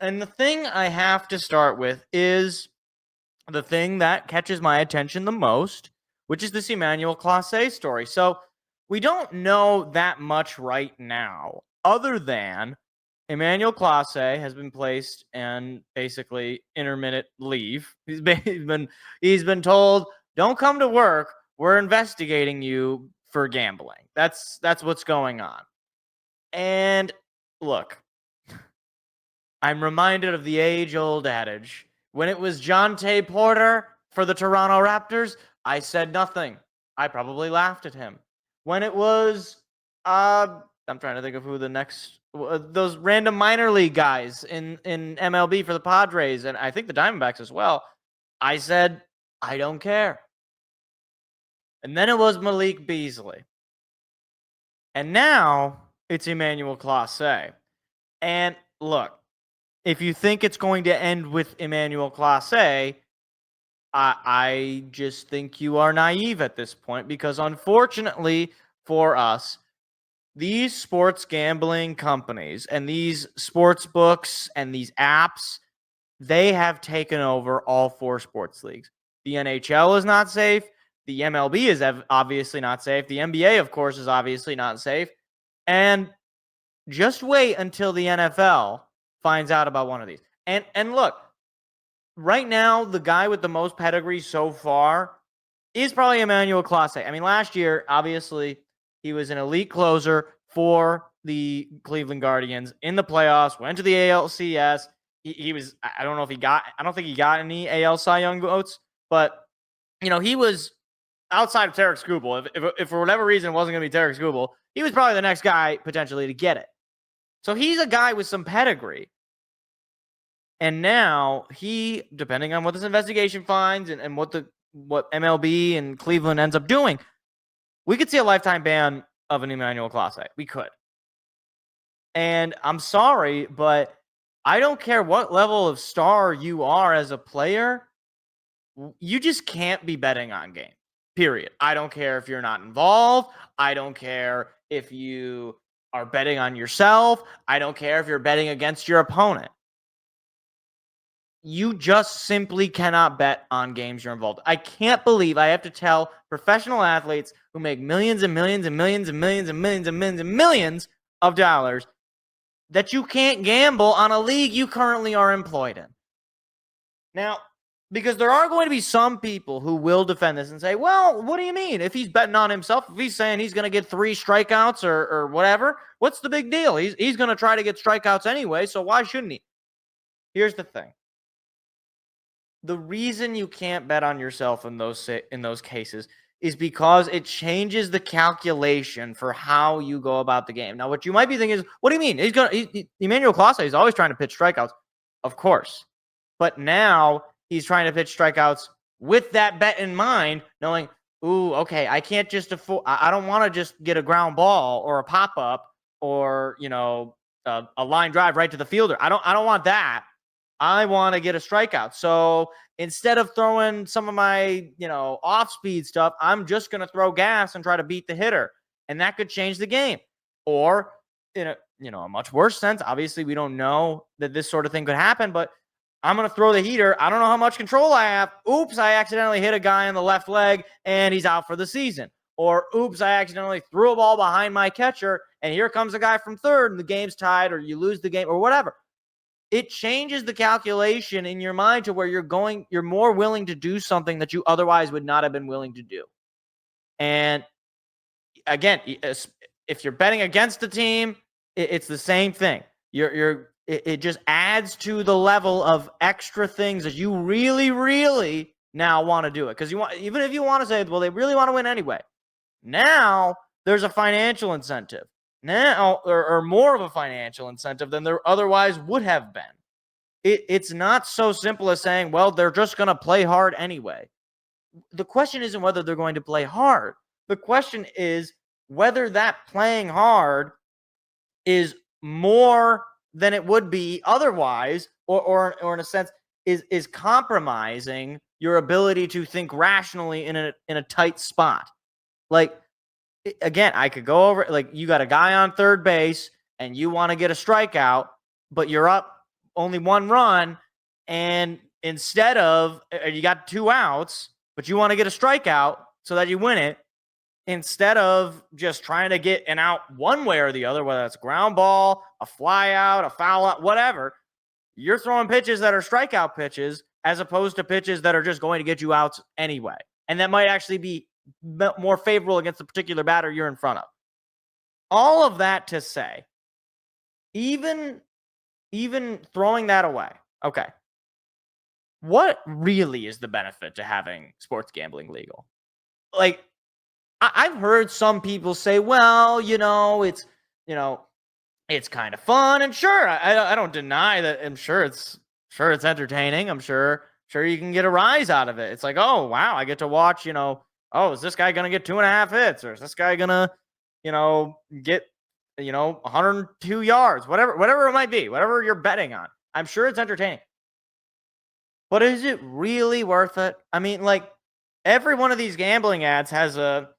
And the thing I have to start with is the thing that catches my attention the most, which is this Emanuel Clase story. So we don't know that much right now, other than Emanuel Clase has been placed in basically intermittent leave. He's been told, "Don't come to work. We're investigating you for gambling." That's what's going on. And look, I'm reminded of the age-old adage. When it was Jonte Porter for the Toronto Raptors, I said nothing. I probably laughed at him. When it was, I'm trying to think of who the next, those random minor league guys in MLB for the Padres, and I think the Diamondbacks as well, I said, I don't care. And then it was Malik Beasley. And now it's Emanuel Clase. And look, if you think it's going to end with Emanuel Clase, I just think you are naive at this point, because unfortunately for us, these sports gambling companies and these sports books and these apps, they have taken over all 4 sports leagues. The NHL is not safe. The MLB is obviously not safe. The NBA, of course, is obviously not safe. And just wait until the NFL finds out about one of these. And look, right now, the guy with the most pedigree so far is probably Emanuel Clase. I mean, last year, obviously, he was an elite closer for the Cleveland Guardians in the playoffs, went to the ALCS. He was, I don't think he got any AL Cy Young votes, but, he was outside of Tarek Skubal. If for whatever reason it wasn't going to be Tarek Skubal, he was probably the next guy potentially to get it. So he's a guy with some pedigree. And now he, depending on what this investigation finds and what MLB and Cleveland ends up doing, we could see a lifetime ban of an Emanuel Clase. We could. And I'm sorry, but I don't care what level of star you are as a player. You just can't be betting on games, period. I don't care if you're not involved. I don't care if you are betting on yourself. I don't care if you're betting against your opponent. You just simply cannot bet on games you're involved. I can't believe I have to tell professional athletes who make millions and millions and millions and millions and millions and millions and millions of dollars that you can't gamble on a league you currently are employed in. Now, because there are going to be some people who will defend this and say, well, what do you mean? If he's betting on himself, if he's saying he's going to get 3 strikeouts or whatever, what's the big deal? He's going to try to get strikeouts anyway, so why shouldn't he? Here's the thing. The reason you can't bet on yourself in those cases is because it changes the calculation for how you go about the game. Now, what you might be thinking is, what do you mean? Emanuel Clase is always trying to pitch strikeouts, of course, but now he's trying to pitch strikeouts with that bet in mind, knowing, ooh, okay, I can't just afford. I don't want to just get a ground ball or a pop up or a line drive right to the fielder. I don't want that. I want to get a strikeout. So instead of throwing some of my, off-speed stuff, I'm just going to throw gas and try to beat the hitter. And that could change the game. Or in a much worse sense, obviously we don't know that this sort of thing could happen, but I'm going to throw the heater. I don't know how much control I have. Oops, I accidentally hit a guy in the left leg and he's out for the season. Or oops, I accidentally threw a ball behind my catcher and here comes a guy from third and the game's tied, or you lose the game or whatever. It changes the calculation in your mind to where you're more willing to do something that you otherwise would not have been willing to do. And again, if you're betting against the team, it's the same thing. It just adds to the level of extra things that you really, really now want to do it. Because even if you want to say, well, they really want to win anyway. Now there's a financial incentive. Now, or more of a financial incentive than there otherwise would have been. It's not so simple as saying, well, they're just going to play hard anyway. The question isn't whether they're going to play hard. The question is whether that playing hard is more than it would be otherwise, or in a sense, is compromising your ability to think rationally in a tight spot. Like, again, I could go over, like, you got a guy on third base and you want to get a strikeout, but you're up only one run, and instead of you got 2 outs, but you want to get a strikeout so that you win it, instead of just trying to get an out one way or the other, whether it's ground ball, a fly out, a foul out, whatever, you're throwing pitches that are strikeout pitches as opposed to pitches that are just going to get you outs anyway. And that might actually be more favorable against the particular batter you're in front of. All of that to say, even throwing that away, okay, what really is the benefit to having sports gambling legal? Like, I've heard some people say, well, it's, it's kind of fun, and sure, I don't deny that. I'm sure it's entertaining. I'm sure you can get a rise out of it. It's like, oh wow, I get to watch. Oh, is this guy gonna get 2.5 hits, or is this guy gonna, get 102 yards, whatever it might be, whatever you're betting on. I'm sure it's entertaining, but is it really worth it? I mean, like, every one of these gambling ads has a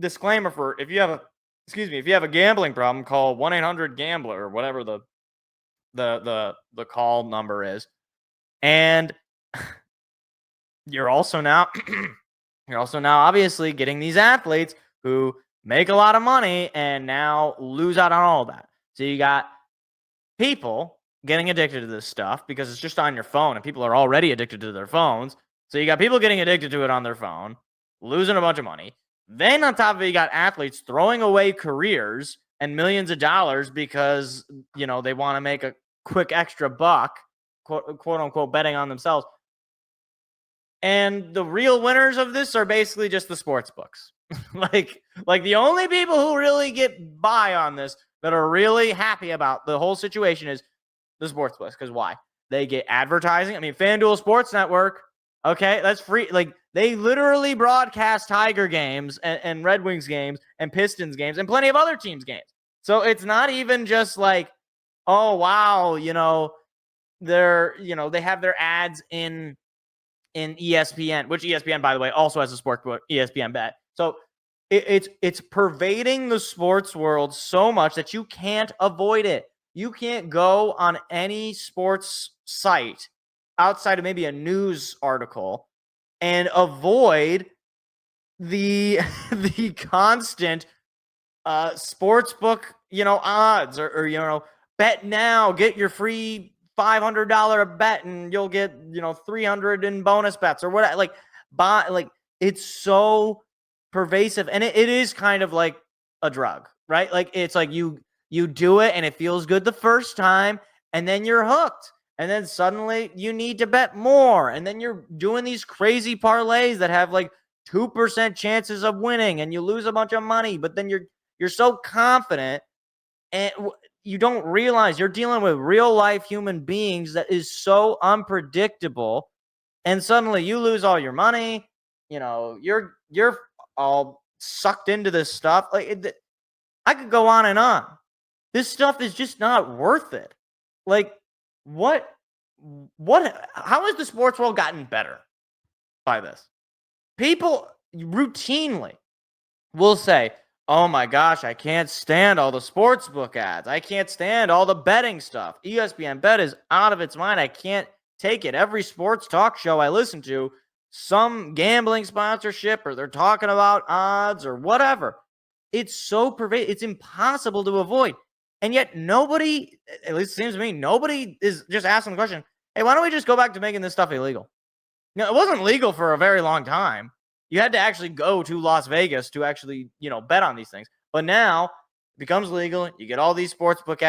disclaimer for if you have a gambling problem, call 1-800-GAMBLER or whatever the call number is. And you're also now obviously getting these athletes who make a lot of money and now lose out on all of that. So you got people getting addicted to this stuff because it's just on your phone, and people are already addicted to their phones. So you got people getting addicted to it on their phone, losing a bunch of money. Then on top of it, you got athletes throwing away careers and millions of dollars because, they want to make a quick extra buck, quote unquote, betting on themselves. And the real winners of this are basically just the sports books. like the only people who really get by on this, that are really happy about the whole situation, is the sports books. Because why? They get advertising. I mean, FanDuel Sports Network, okay, that's free. Like, they literally broadcast Tiger games and Red Wings games and Pistons games and plenty of other teams' games. So it's not even just like, oh wow, they're they have their ads in ESPN, which ESPN, by the way, also has a sport book, ESPN Bet. So it's pervading the sports world so much that you can't avoid it. You can't go on any sports site outside of maybe a news article and avoid the constant sportsbook, odds, or bet now, get your free $500 bet, and you'll get 300 in bonus bets or what. Like it's so pervasive, and it is kind of like a drug, right? Like, it's like you do it and it feels good the first time, and then you're hooked. And then suddenly you need to bet more. And then you're doing these crazy parlays that have like 2% chances of winning, and you lose a bunch of money. But then you're so confident, and you don't realize you're dealing with real life human beings that is so unpredictable. And suddenly you lose all your money. You're all sucked into this stuff. Like, I could go on and on. This stuff is just not worth it. Like, how has the sports world gotten better by this? People routinely will say, oh my gosh, I can't stand all the sportsbook ads. I can't stand all the betting stuff. ESPN Bet is out of its mind. I can't take it. Every sports talk show I listen to, some gambling sponsorship, or they're talking about odds or whatever. It's so pervasive. It's impossible to avoid. And yet nobody, at least it seems to me, nobody is just asking the question, hey, why don't we just go back to making this stuff illegal? It wasn't legal for a very long time. You had to actually go to Las Vegas to actually, bet on these things. But now it becomes legal. You get all these sportsbook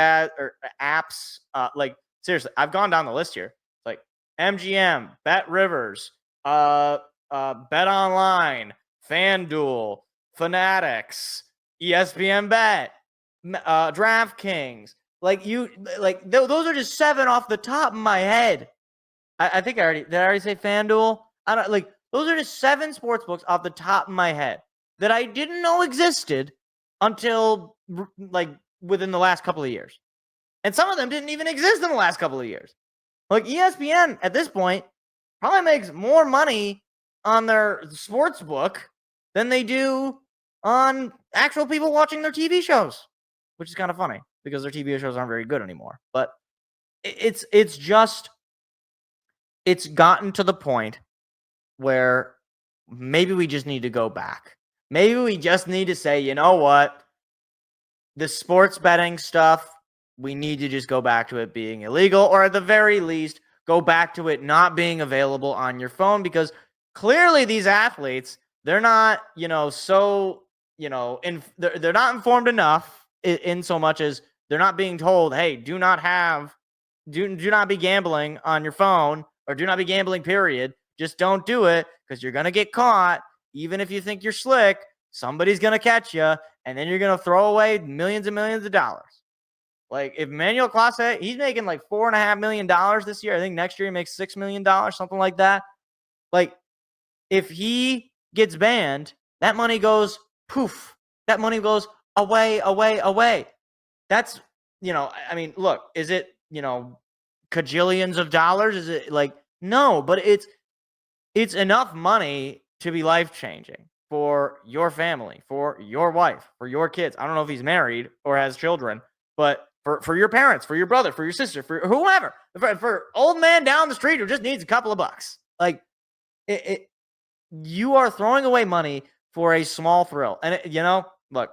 apps. Like, seriously, I've gone down the list here. Like MGM, Bet Rivers, Bet Online, FanDuel, Fanatics, ESPN Bet, DraftKings. Those are just 7 off the top of my head. I think did I already say FanDuel? I don't those are just 7 sports books off the top of my head that I didn't know existed until within the last couple of years. And some of them didn't even exist in the last couple of years. Like, ESPN at this point probably makes more money on their sports book than they do on actual people watching their TV shows, which is kind of funny because their TV shows aren't very good anymore. But it's just it's gotten to the point where maybe we just need to go back. Maybe we just need to say, you know what? The sports betting stuff, we need to just go back to it being illegal, or at the very least, go back to it not being available on your phone, because clearly these athletes, they're not, they're not informed enough in so much as they're not being told, hey, do not be gambling on your phone, or do not be gambling, period. Just don't do it, because you're going to get caught. Even if you think you're slick, somebody's going to catch you, and then you're going to throw away millions and millions of dollars. Like, if Emanuel Clase, he's making like $4.5 million this year. I think next year he makes $6 million, something like that. Like, if he gets banned, that money goes poof. That money goes away, away, away. That's, I mean, look, is it, cajillions of dollars? Is it like, no, but it's enough money to be life-changing for your family, for your wife, for your kids. I don't know if he's married or has children, but for your parents, for your brother, for your sister, for whoever, for old man down the street who just needs a couple of bucks. Like, you are throwing away money for a small thrill. And, look,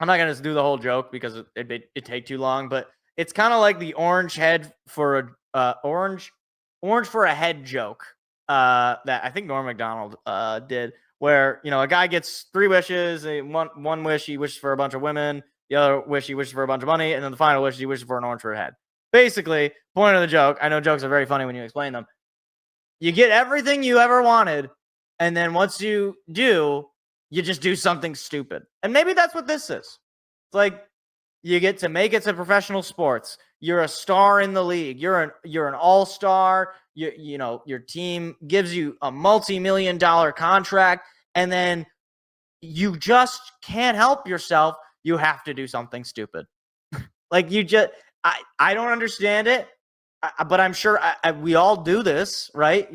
I'm not going to do the whole joke because it'd take too long, but it's kind of like the orange for a head joke that I think Norm Macdonald did, where, a guy gets 3 wishes. One wish he wishes for a bunch of women, the other wish he wishes for a bunch of money, and then the final wish he wishes for an orange for a head. Basically, point of the joke, I know jokes are very funny when you explain them. You get everything you ever wanted, and then once you do, you just do something stupid. And maybe that's what this is. It's like, you get to make it to professional sports. You're a star in the league. You're an all-star. Your team gives you a multi-million-dollar contract, and then you just can't help yourself. You have to do something stupid. Like, I don't understand it, but I'm sure we all do this, right?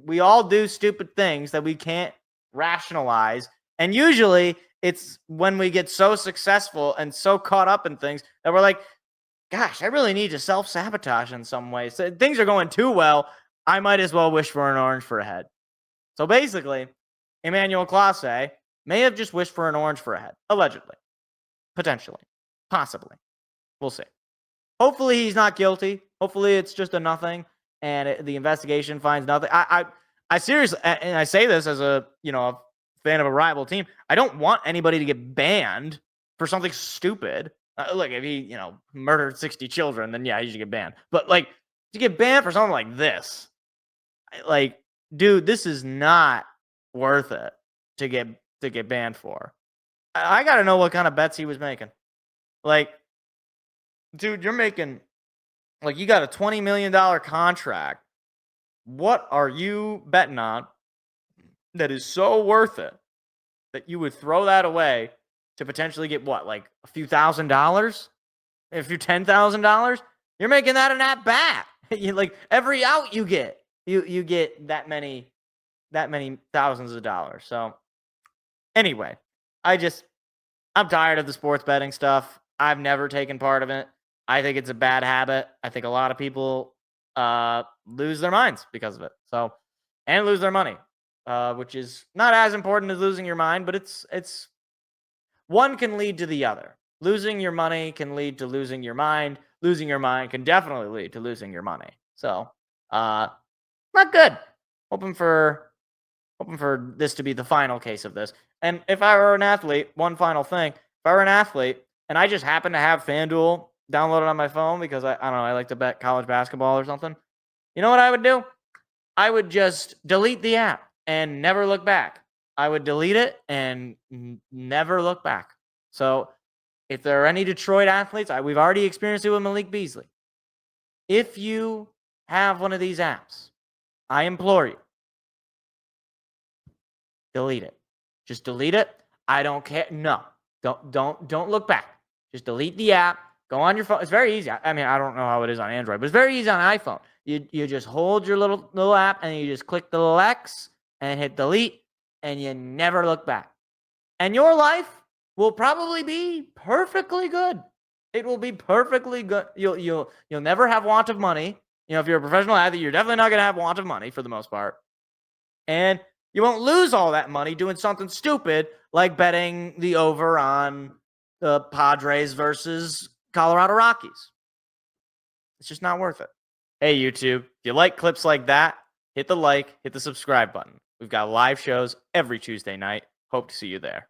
We all do stupid things that we can't rationalize, and usually it's when we get so successful and so caught up in things that we're like, gosh, I really need to self-sabotage in some ways. So things are going too well. I might as well wish for an orange for a head. So basically, Emanuel Clase may have just wished for an orange for a head. Allegedly. Potentially. Possibly. We'll see. Hopefully he's not guilty. Hopefully it's just a nothing, and the investigation finds nothing. I seriously, and I say this as a fan of a rival team, I don't want anybody to get banned for something stupid. Look, if he, murdered 60 children, then yeah, he should get banned. But like, to get banned for something like this, like, dude, this is not worth it to get banned for. I got to know what kind of bets he was making. Like, dude, you're making, like, you got a $20 million contract. What are you betting on that is so worth it that you would throw that away to potentially get what, like a few $1,000s, a few $10,000? You're making that an at bat. Like, every out you get, you get that many thousands of dollars. So anyway, I'm tired of the sports betting stuff. I've never taken part of it. I think it's a bad habit. I think a lot of people lose their minds because of it. So, and lose their money, which is not as important as losing your mind, but it's one can lead to the other. Losing your money can lead to losing your mind. Losing your mind can definitely lead to losing your money. So, not good. Hoping for this to be the final case of this. And if I were an athlete, one final thing, if I were an athlete and I just happen to have FanDuel downloaded on my phone because I don't know, I like to bet college basketball or something, you know what I would do? I would just delete the app and never look back. I would delete it and never look back. So if there are any Detroit athletes, we've already experienced it with Malik Beasley. If you have one of these apps, I implore you, delete it. Just delete it. I don't care. No, don't look back. Just delete the app. Go on your phone. It's very easy. I mean, I don't know how it is on Android, but it's very easy on iPhone. You just hold your little app and you just click the little X and hit delete, and you never look back. And your life will probably be perfectly good. It will be perfectly good. You'll never have want of money. If you're a professional athlete, you're definitely not going to have want of money for the most part. And you won't lose all that money doing something stupid like betting the over on the Padres versus Colorado Rockies. It's just not worth it. Hey, YouTube, if you like clips like that, hit the like, hit the subscribe button. We've got live shows every Tuesday night. Hope to see you there.